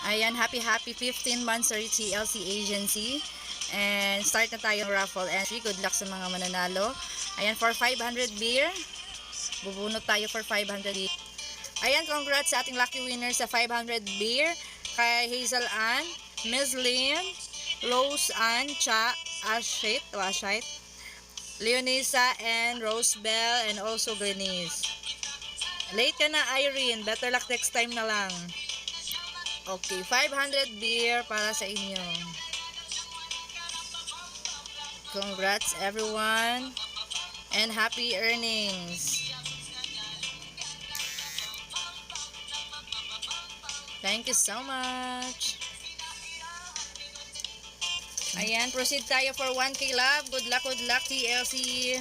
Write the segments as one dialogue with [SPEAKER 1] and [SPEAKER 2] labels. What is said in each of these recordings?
[SPEAKER 1] Ayan, happy 15 months sa TLC Agency. And start na tayo ng raffle entry. Good luck sa mga mananalo. Ayan, for 500 beer. Bubunot tayo for 500 beer. Ayan, congrats sa ating lucky winner sa 500 beer. Kay Hazel Ann, Miss Lynn, Rose Ann, Ashit, Leonisa, and Rosebell, and also Glenise. Late ka na, Irene. Better luck next time na lang. Okay, 500 beer para sa inyo. Congrats everyone. And happy earnings. Thank you so much. Ayan, proceed tayo for 1K love. Good luck, TLC.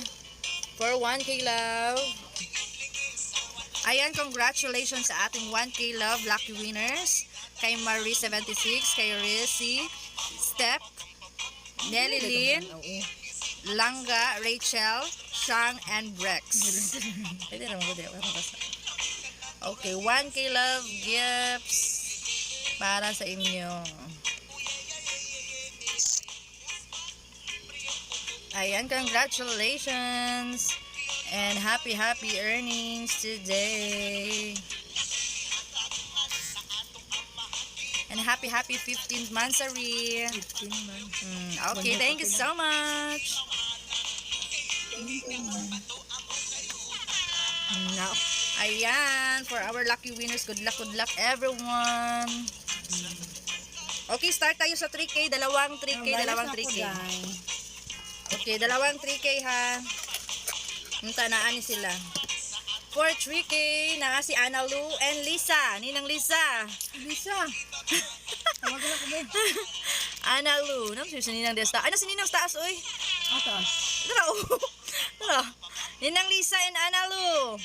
[SPEAKER 1] For 1K love. Ayan, congratulations sa ating 1K love lucky winners. Kay Marie 76, kay Resi, Step, Nelly Lynn, Langga, Rachel, Shang, and Brex. Okay, 1K love gifts para sa inyo. Ayan, congratulations and happy earnings today. And happy 15th monthsary.
[SPEAKER 2] 15 months.
[SPEAKER 1] Okay, thank you so much. Now, ayan, for our lucky winners, good luck everyone. Okay, start tayo sa 3K, dalawang 3K. Okay, dalawang 3K ha. Tanaan ni sila. For 3K, na si Ana Lu and Lisa. Ninang Lisa.
[SPEAKER 2] Tawag na kami.
[SPEAKER 1] Ana Lu. Ano si Ninang Desta? Ano si Ninang taas, oy?
[SPEAKER 2] Taas.
[SPEAKER 1] Tara. Ninang Lisa and Ana Lu.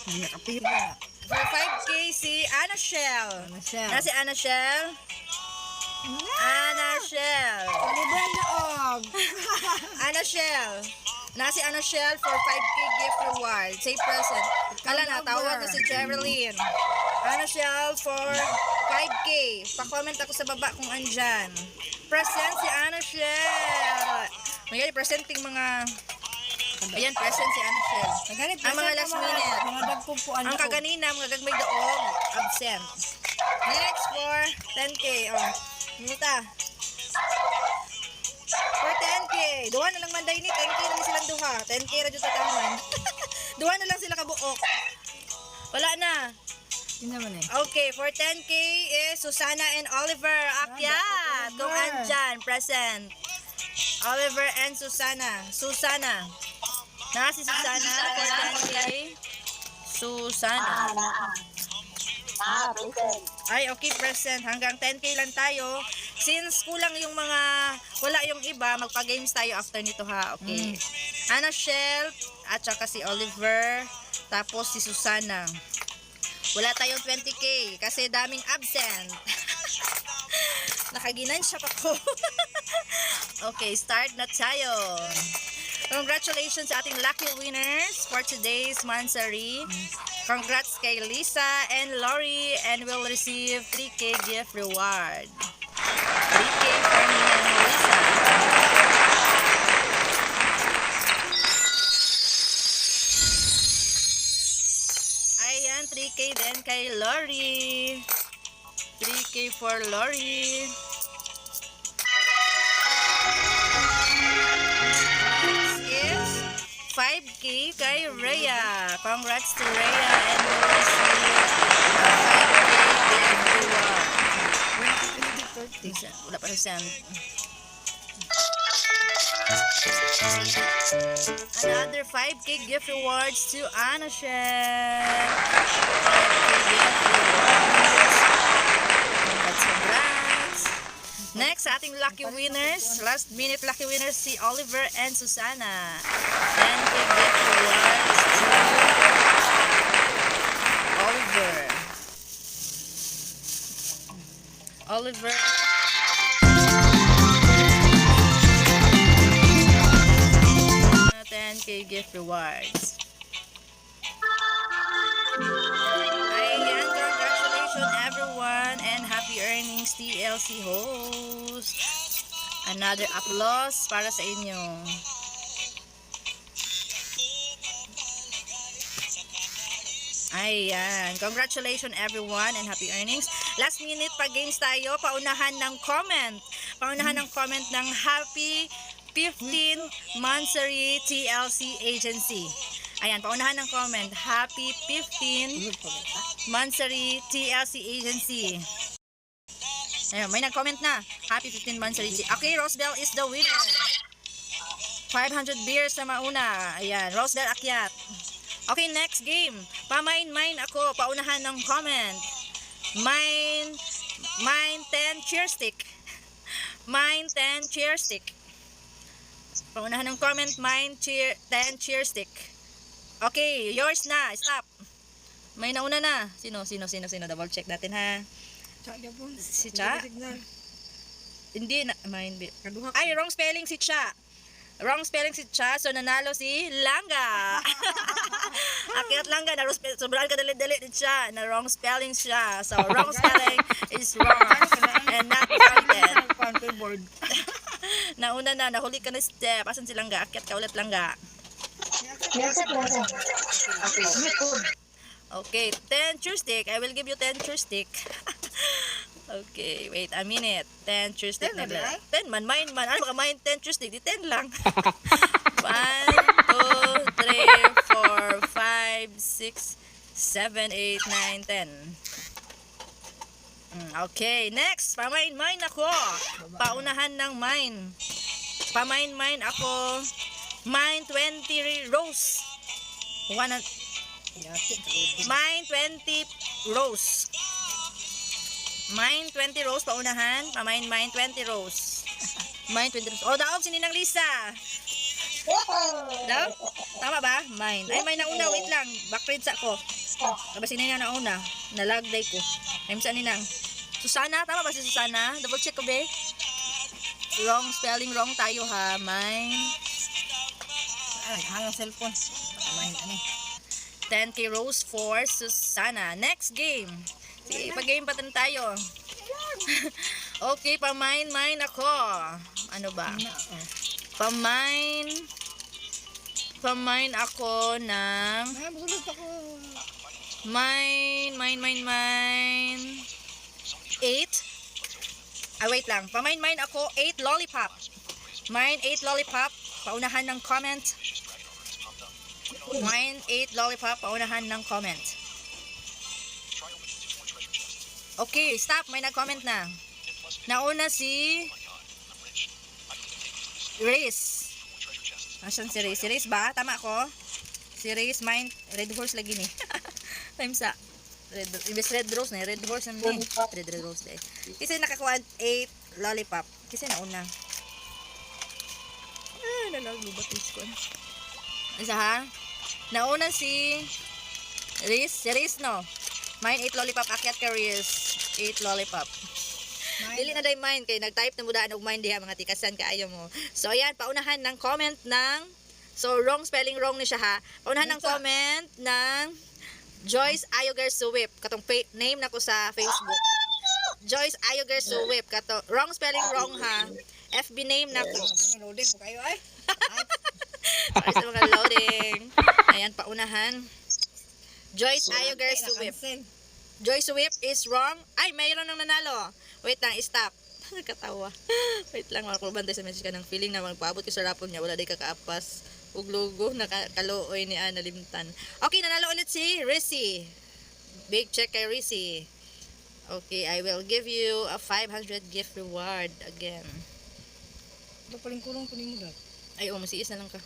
[SPEAKER 2] Hindi nakapira.
[SPEAKER 1] For 5K, si Ana Shell. Na si Ana Shell. Ana Shell.
[SPEAKER 2] Libre loob.
[SPEAKER 1] Ana Shell. Na si Ana Shell for 5K gift reward. Say present. Ala na, tawag na si Geraldine. Ana Shell for 5K. Pa-comment ako sa baba kung andyan. Present si Ana Shell. Mayroon presenting mga... Ayan, present si Ana Shell. Ang mga last minute.
[SPEAKER 2] Mga dagpumpuan
[SPEAKER 1] Ang kaganina, mga gagmay doog, absent. Next for 10K. Oh, minuta. For 10K. Duha na lang manday ni. 10K na silang duha. 10K radyo tataman. Duha na lang sila kabuok. Wala na.
[SPEAKER 2] Yun naman eh.
[SPEAKER 1] Okay, for 10K is Susana and Oliver. Akyat. Kung andyan, present. Oliver and Susana. Na si Susana for 10K. Susana. Ay, okay, present. Hanggang 10K lang tayo. Since kulang yung mga, wala yung iba, magpa-games tayo after nito ha. Okay. Ana Shell, at saka si Oliver, tapos si Susana. Wala tayong 20K kasi daming absent. Nakaginansya pa ko. Okay, start na tayo. Congratulations sa ating lucky winners for today's Mansari. Congrats kay Lisa and Lori, and will receive 3K gift reward. 3K for me and Lisa. Ayan, 3K din kay Lori. 3K for Lori. Next is 5K kay Rhea. Congrats to Rhea, and we'll receive 5K gift reward. Wala pa rin send. Another 5K gift rewards to Ana Shell. 5K gift rewards. Congrats. Next, sa ating lucky winners, last minute lucky winners, si Oliver and Susana. 10K gift rewards to Oliver. Oliver. 10K gift rewards. Ayan, congratulations everyone. TLC host. Another applause para sa inyo. Ayan. Congratulations everyone and happy earnings. Last minute pa games tayo. Paunahan ng comment. Paunahan ng comment ng happy 15th Mansari TLC Agency. Ayan, paunahan ng comment. Happy 15th Mansari TLC Agency. Ayan, may nag-comment na. Happy 15th Mansari. Okay, Rosebell is the winner. 500 beers sa mauna. Ayan, Rosebell akyat. Okay, next game. Pamain-main ako. Paunahan ng comment. Mine 10 cheer stick. Mine 10 cheer stick. Paunahan ng comment. Mine 10 cheer stick. Okay, yours na. Stop. May nauna na. Sino? Double check natin ha. Si Cha? Hindi na. Mine. Ay, wrong spelling si Cha. Wrong spelling si Cha, so nanalo si Langga. Akyat Langga, na sobrang kadali-dali din siya, na wrong spelling siya. So, wrong spelling is wrong and not counted. Nauna na, nahuli ka na step. Asan si Langga? Akyat ka ulit, Langga. Okay, 10 cheer stick. I will give you 10 cheer stick. Okay, wait a minute. 10 cheer stick na lang. 10 man, mine man. Ano baka mine 10 cheer stick? Di 10 lang. 1, 2, 3, 4, 5, 6, 7, 8, 9, 10. Okay, next. Pamain-main ako. Paunahan ng mine. Pamain-main ako. Mine 20 rose. Mine 20 rose. Mine 20 rose paunahan. Pamain 20 rose. Mine 20 rose. Oh, daog si Ninang Lisa. Daog? Tama ba? Mine. Ay, mine na una. Wait lang. Backpage ako. Kaba si Ninang na una. Nalagday ko. Ay, sa Ninang. Susana. Tama ba si Susana? Double check ko, be. Wrong spelling. Wrong tayo, ha. Mine.
[SPEAKER 2] Ay, hangang cellphone. Mine,
[SPEAKER 1] 10k rose for Susana. Next game. Sige, pag-game pa rin tayo. Okay, pamain ako. Ano ba? Pamain ako ng mine 8. Wait lang. Pamain ako 8 lollipop. Mine 8 lollipop. Paunahan ng comment. Mine 8 lollipop. Paunahan ng comment. Okay, stop. May nag-comment na. Nauna si Riz. Asan si Riz? Si Riz ba? Tama ako? Si Riz, mine, red horse lagi ni. Times sa. Red rose na. Red horse na ni. Red rose na. Kasi nakakuha 8 lollipop. Kasi nauna. Nalaglubat ko. Isa ha? Nauna si Riz. Si Riz, no? Mine 8 lollipop. Akyat ka Riz. 8 lollipop. Dili na day mine kay nag-type na mudaan og mine diha mga tikasan kaayo mo. So ayan, paunahan ng comment ng wrong spelling wrong ni siya ha. Paunahan ng comment ng Joyce Ayoger Suwip katong name nako sa Facebook. Joyce Ayoger Suwip kato wrong spelling wrong ha. FB name nako.
[SPEAKER 2] Loading ko kayo ay.
[SPEAKER 1] Para sa mga loading. Ayan, paunahan. Joyce Ayoger Suwip. Joyce Whip is wrong. Ay, mayroon nang nanalo. Wait lang, stop. Katawa. Wait lang, mga kulbantay sa message ka ng feeling na magpaabot ko sa rapon niya. Wala day kakaapas. Ug logo, nakakalooy ni Ana Limtan. Okay, nanalo ulit si Rissy. Big check kay Rissy. Okay, I will give you a 500 gift reward again.
[SPEAKER 2] Dapaling kulong kunin mo daw.
[SPEAKER 1] Ay, masiis na lang ka.